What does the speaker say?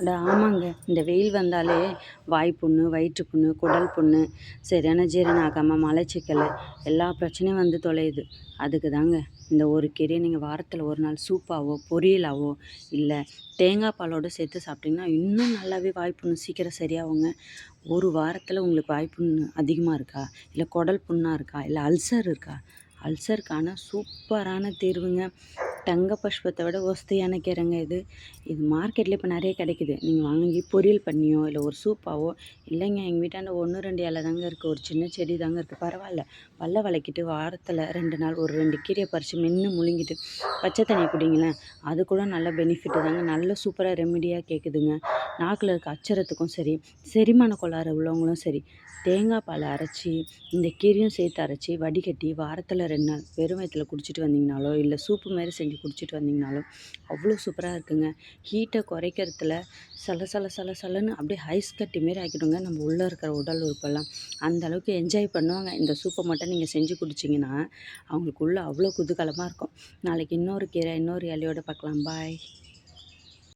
அட ஆமாங்க. இந்த வெயில் வந்தாலே வாய் புண்ணு, வயிற்று புண்ணு, குடல் புண்ணு, சரியான ஜீரணம் ஆகாம மலச்சிக்கல் எல்லா பிரச்சனையும் வந்து தொலையுது. அதுக்கு தாங்க இந்த ஒரு கீரைய நீங்கள் வாரத்தில் ஒரு நாள் சூப்பாவோ, பொரியலாவோ இல்லை தேங்காய் பாலோடு சேர்த்து சாப்பிட்டிங்கன்னா இன்னும் நல்லாவே வாய்ப்புண்ணு சீக்கிரம் சரியாகுங்க. ஒரு வாரத்தில் உங்களுக்கு வாய்ப்புண்ணு அதிகமாக இருக்கா, இல்லை குடல் புண்ணாக இருக்கா, இல்லை அல்சர் இருக்கா? அல்சருக்கான சூப்பரான தீர்வுங்க. தங்க புஷ்பத்தை விட ஒஸ்தியான கீரைங்க இது. இது மார்க்கெட்டில் இப்போ நிறைய கிடைக்குது. நீங்கள் வாங்கி பொரியல் பண்ணியோ இல்லை ஒரு சூப்பாவோ, இல்லைங்க எங்கள் வீட்டாண்ட 1, 2 இலை தாங்க இருக்குது, ஒரு சின்ன செடி தாங்க இருக்குது, பரவாயில்ல பல்ல விளக்கிட்டு வாரத்தில் 2 நாள் ஒரு 2 கீரையை பறித்து மென்று முழுங்கிட்டு பச்சை தண்ணியை குடிங்களேன். அது கூட நல்ல பெனிஃபிட்டு தாங்க. நல்ல சூப்பராக ரெமிடியாக கேட்குதுங்க. நாக்கில் இருக்க அச்சரத்துக்கும் சரி, செரிமான கோளாறு உள்ளவங்களும் சரி, தேங்காய் பாலை அரைச்சி இந்த கீரையும் சேர்த்து அரைச்சி வடிகட்டி வாரத்தில் 2 நாள் வெறும் வயித்துல குடிச்சிட்டு வந்தீங்கனாலோ இல்லை சூப்பு மாரி செஞ்சு குடிச்சிட்டு வந்தீங்கனாலோ அவ்வளோ சூப்பராக இருக்குங்க. ஹீட்டை குறைக்கிறதுல சலன்னு அப்படியே ஐஸ் கட்டி மாரி ஆக்கிடுங்க நம்ம உள்ளே இருக்கிற உடல் உறுப்பெல்லாம். அந்த அளவுக்கு என்ஜாய் பண்ணுவாங்க. இந்த சூப்பை மட்டும் நீங்கள் செஞ்சு குடிச்சிங்கன்னா அவங்களுக்கு உள்ள அவ்வளோ குதூகலமாக இருக்கும். நாளைக்கு இன்னொரு கீரை இன்னொரு இலையோட பார்க்கலாம். பாய்.